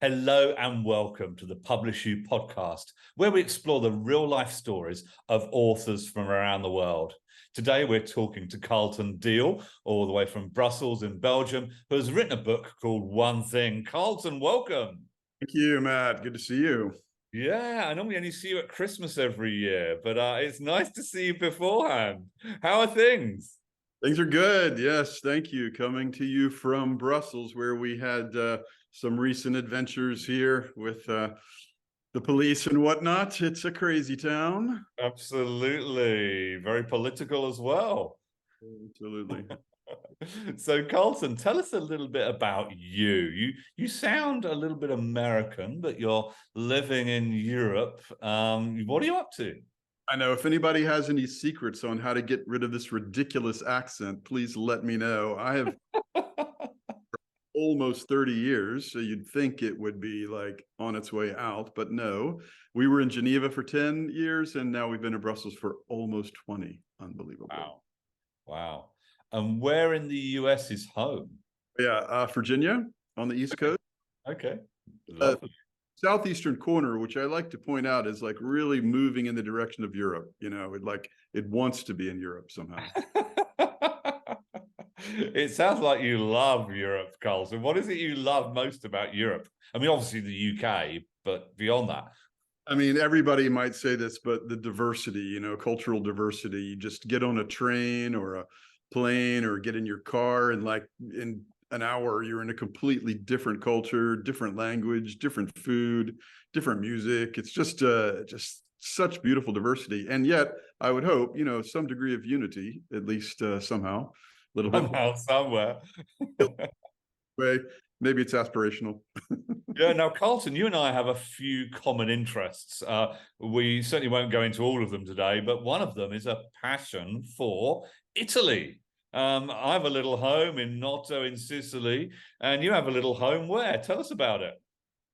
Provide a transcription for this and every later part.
Hello and welcome to the PublishU podcast, where we explore the real-life stories of authors from around the world. Today, we're talking to Carlton Deal, all the way from Brussels in Belgium, who has written a book called One Thing. Carlton, welcome. Thank you, Matt. Good to see you. Yeah, I normally only see you at Christmas every year, but it's nice to see you beforehand. How are things? Things are good. Yes, thank you. Coming to you from Brussels, where we had some recent adventures here with the police and whatnot. It's a crazy town. Absolutely. Very political as well. Absolutely. So Carlton, tell us a little bit about you. You sound a little bit American, but you're living in Europe. What are you up to? I know if anybody has any secrets on how to get rid of this ridiculous accent, please let me know. I have almost 30 years, so you'd think it would be like on its way out, but no. We were in Geneva for 10 years, and now we've been in Brussels for almost 20. Unbelievable. Wow. Wow. And where in the US is home? Yeah, Virginia on the East Coast. Okay. Lovely. Southeastern corner, which I like to point out is like really moving in the direction of Europe. You know, it wants to be in Europe somehow. It sounds like you love Europe, Carlton. What is it you love most about Europe? I mean, obviously the UK, but beyond that. I mean, everybody might say this, but the diversity, you know, cultural diversity. You just get on a train or a plane or get in your car, and like in an hour, you're in a completely different culture, different language, different food, different music. It's just such beautiful diversity. And yet, I would hope, you know, some degree of unity, at least somehow, a little bit. Somehow, somewhere. Way. Maybe it's aspirational. Yeah, now, Carlton, you and I have a few common interests. We certainly won't go into all of them today, but one of them is a passion for Italy. I have a little home in Noto in Sicily, and you have a little home where? Tell us about it.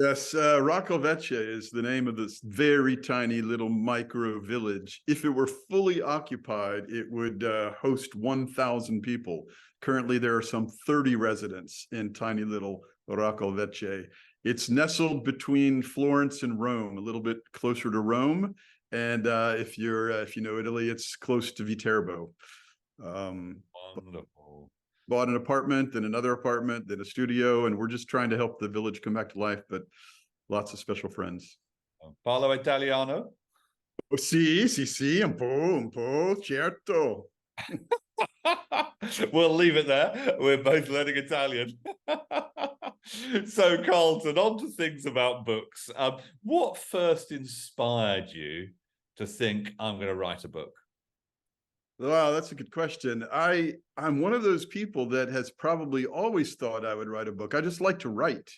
Yes, Raccolvecchia is the name of this very tiny little micro village. If it were fully occupied, it would host 1,000 people. Currently, there are some 30 residents in tiny little Raccolvecchia. It's nestled between Florence and Rome, a little bit closer to Rome. And if you know Italy, it's close to Viterbo. Wonderful. Bought an apartment, then another apartment, then a studio, and we're just trying to help the village come back to life, but lots of special friends. Parlo italiano? Oh, sì, un po', certo. We'll leave it there. We're both learning Italian. So, Carlton, on to things about books. What first inspired you to think, I'm going to write a book? Wow, that's a good question. I'm one of those people that has probably always thought I would write a book. I just like to write.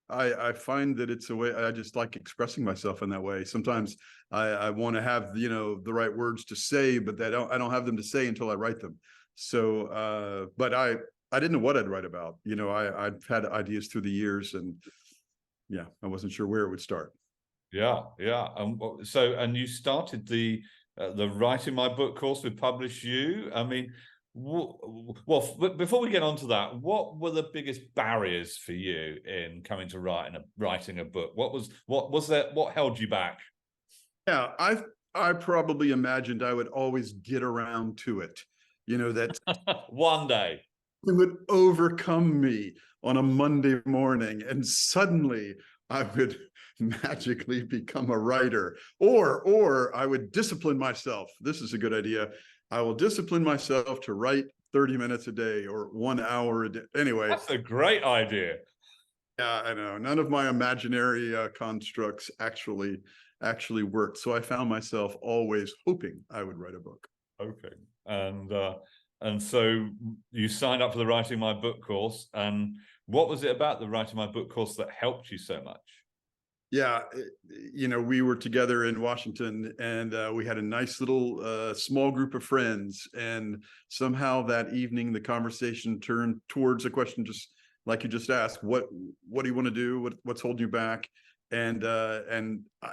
I find that it's a way, I just like expressing myself in that way. Sometimes I want to have, you know, the right words to say, but I don't have them to say until I write them. So, but I didn't know what I'd write about. You know, I've had ideas through the years, and yeah, I wasn't sure where it would start. Yeah. And you started the Writing My Book course with PublishU. I mean, well, before we get on to that, what were the biggest barriers for you in coming to writing a book? What held you back? Yeah, I probably imagined I would always get around to it. You know, that one day it would overcome me on a Monday morning, and suddenly I would magically become a writer, or I would discipline myself. This is a good idea. I will discipline myself to write 30 minutes a day or 1 hour a day. Anyway, that's a great idea. Yeah, I know. None of my imaginary constructs actually worked. So I found myself always hoping I would write a book. Okay. And so you signed up for the Writing My Book course. And what was it about the Writing My Book course that helped you so much? Yeah, you know, we were together in Washington, and we had a nice little small group of friends. And somehow that evening, the conversation turned towards a question, just like you just asked: what do you want to do? What's holding you back? And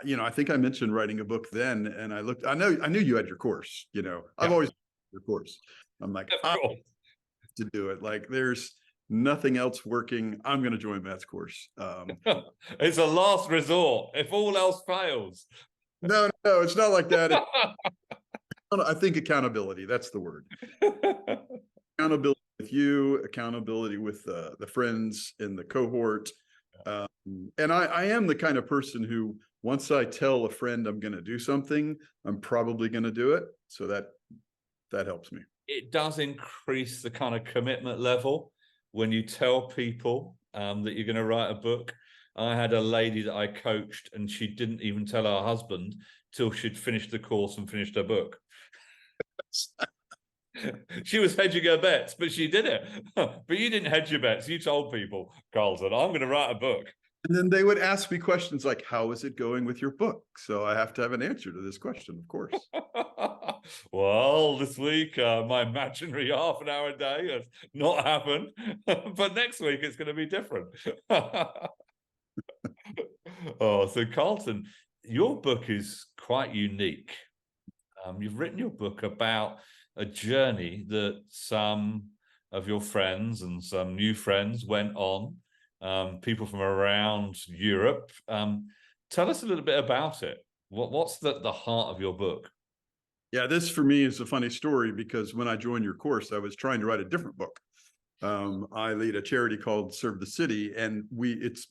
you know, I think I mentioned writing a book then, and I knew you had your course. You know, I've always had your course. I'm like, I have to do it. Like, there's nothing else working, I'm going to join Matt's course. It's a last resort if all else fails. No, it's not like that. I think accountability, that's the word. Accountability with you, accountability with the friends in the cohort. And I am the kind of person who, once I tell a friend I'm going to do something, I'm probably going to do it. So that helps me. It does increase the kind of commitment level when you tell people that you're going to write a book. I had a lady that I coached, and she didn't even tell her husband till she'd finished the course and finished her book. She was hedging her bets, but she did it. But you didn't hedge your bets. You told people, Carlton, I'm going to write a book. And then they would ask me questions like, how is it going with your book? So I have to have an answer to this question, of course. Well, this week, my imaginary half an hour a day has not happened. But next week, it's going to be different. Oh, so Carlton, your book is quite unique. You've written your book about a journey that some of your friends and some new friends went on, people from around Europe. Tell us a little bit about it. What's the heart of your book? Yeah, this for me is a funny story because when I joined your course, I was trying to write a different book. I lead a charity called Serve the City, and it's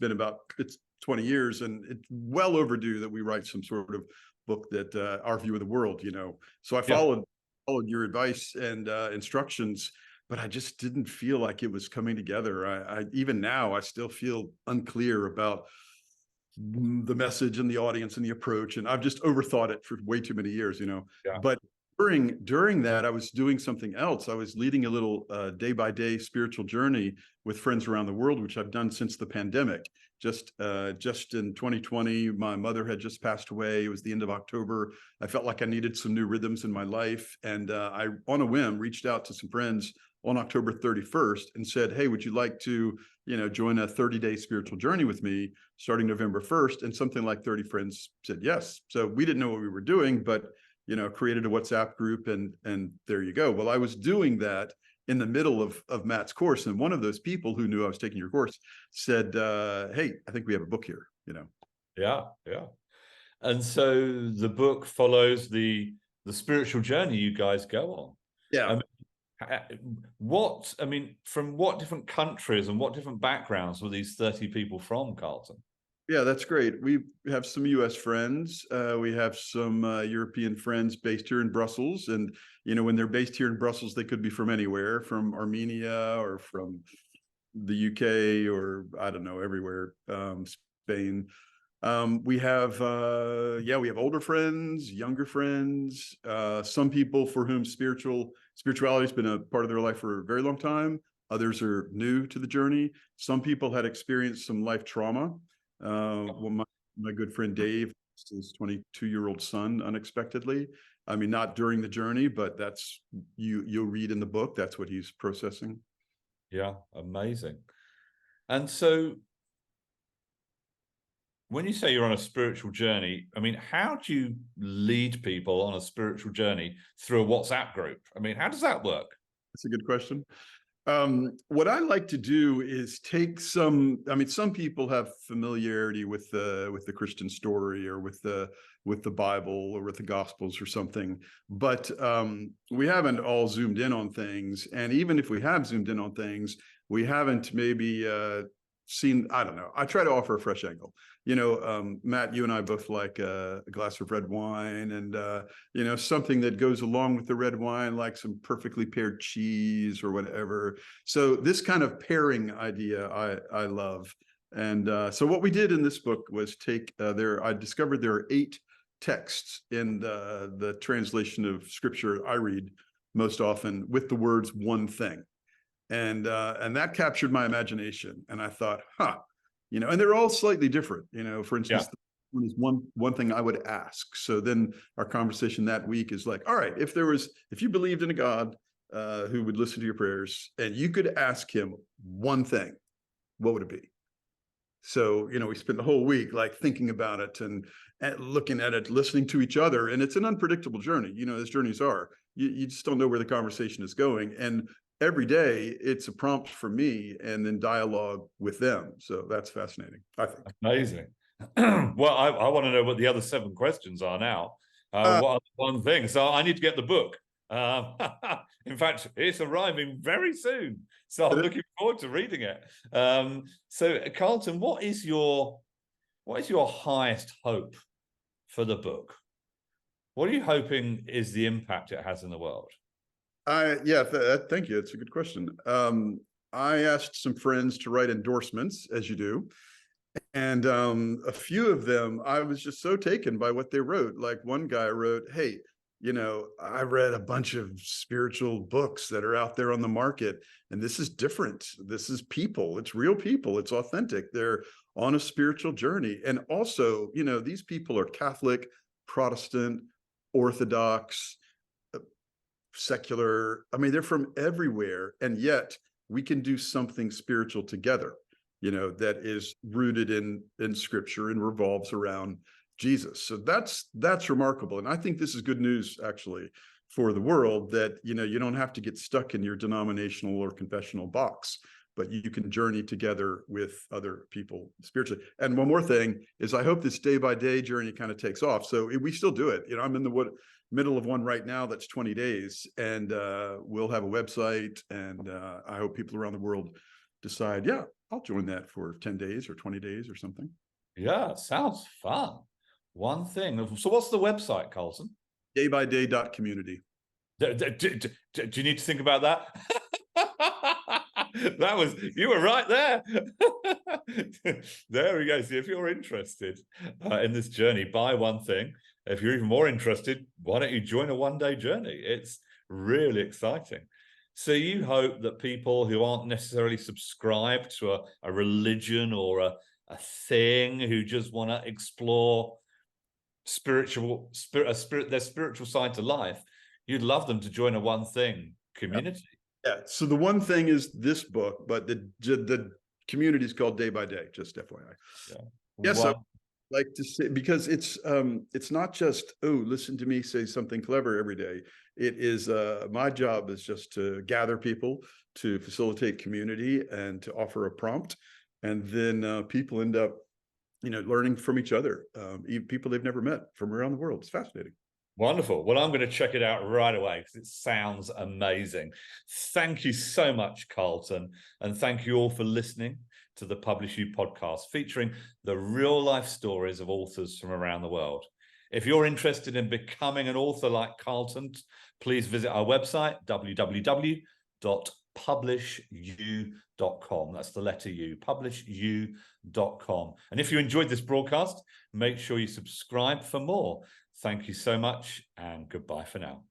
20 years, and it's well overdue that we write some sort of book that our view of the world, So I followed your advice and instructions, but I just didn't feel like it was coming together. I even now, I still feel unclear about the message and the audience and the approach, and I've just overthought it for way too many years, Yeah. But during that, I was doing something else. I was leading a little day-by-day spiritual journey with friends around the world, which I've done since the pandemic. Just in 2020, my mother had just passed away. It was the end of October. I felt like I needed some new rhythms in my life, and I, on a whim, reached out to some friends on October 31st and said, hey, would you like to join a 30-day spiritual journey with me starting November 1st? And something like 30 friends said yes. So we didn't know what we were doing, but created a WhatsApp group, and there you go. Well, I was doing that in the middle of Matt's course, and one of those people who knew I was taking your course said, hey, I think we have a book here, Yeah. And so the book follows the spiritual journey you guys go on. Yeah. From what different countries and what different backgrounds were these 30 people from, Carlton? Yeah, that's great. We have some US friends. We have some European friends based here in Brussels. And, when they're based here in Brussels, they could be from anywhere, from Armenia or from the UK or I don't know, everywhere, Spain. We have older friends, younger friends, some people for whom spirituality has been a part of their life for a very long time. Others are new to the journey. Some people had experienced some life trauma. Well, my good friend Dave, his 22-year-old son unexpectedly. I mean, not during the journey, but that's you'll read in the book. That's what he's processing. Yeah, amazing. And so when you say you're on a spiritual journey, how do you lead people on a spiritual journey through a WhatsApp group? How does that work? That's a good question. What I like to do is take some people have familiarity with the Christian story or with the Bible or with the Gospels or something, but we haven't all zoomed in on things. And even if we have zoomed in on things, we haven't maybe seen, I don't know. I try to offer a fresh angle. Matt, you and I both like a glass of red wine, and something that goes along with the red wine, like some perfectly paired cheese or whatever. So this kind of pairing idea I love. And so what we did in this book was I discovered there are 8 texts in the translation of scripture I read most often with the words "one thing." And that captured my imagination. And I thought, and they're all slightly different. For instance, one is one thing I would ask. So then our conversation that week is like, all right, if you believed in a God who would listen to your prayers, and you could ask him one thing, what would it be? So, we spent the whole week like thinking about it and looking at it, listening to each other. And it's an unpredictable journey, as journeys are. You just don't know where the conversation is going. And every day it's a prompt for me and then dialogue with them. So that's fascinating, I think. Amazing. Well, I want to know what the other 7 questions are now. What are the one thing? So I need to get the book. In fact, it's arriving very soon. So I'm looking forward to reading it. So Carlton, what is your highest hope for the book? What are you hoping is the impact it has in the world? Thank you. It's a good question. I asked some friends to write endorsements, as you do. And a few of them, I was just so taken by what they wrote. Like one guy wrote, hey, I read a bunch of spiritual books that are out there on the market, and this is different. This is people. It's real people. It's authentic. They're on a spiritual journey. And also, these people are Catholic, Protestant, Orthodox, secular. I mean, they're from everywhere. And yet we can do something spiritual together, that is rooted in scripture and revolves around Jesus. So that's remarkable. And I think this is good news, actually, for the world, that, you don't have to get stuck in your denominational or confessional box, but you can journey together with other people spiritually. And one more thing is, I hope this day by day journey kind of takes off. So we still do it. I'm in the middle of one right now that's 20 days, and we'll have a website, and I hope people around the world decide, yeah, I'll join that for 10 days or 20 days or something. Yeah, sounds fun. One thing. So what's the website, Carlton? Daybyday.community. Do you need to think about that? You were right there. There we go. See, if you're interested in this journey, buy one thing. If you're even more interested, why don't you join a one-day journey? It's really exciting. So you hope that people who aren't necessarily subscribed to a religion or a thing, who just want to explore their spiritual side to life, you'd love them to join a one thing community. Yeah. So the one thing is this book, but the community is called Day by Day, just FYI. Yeah. So like to say, because it's not just, oh, listen to me say something clever every day. It is my job is just to gather people, to facilitate community, and to offer a prompt, and then people end up learning from each other, even people they've never met from around the world. It's fascinating. Wonderful. Well, I'm going to check it out right away because it sounds amazing. Thank you so much, Carlton. And thank you all for listening to the PublishU podcast, featuring the real life stories of authors from around the world. If you're interested in becoming an author like Carlton, please visit our website, www.PublishU.com. That's the letter U, PublishU.com. And if you enjoyed this broadcast, make sure you subscribe for more. Thank you so much, and goodbye for now.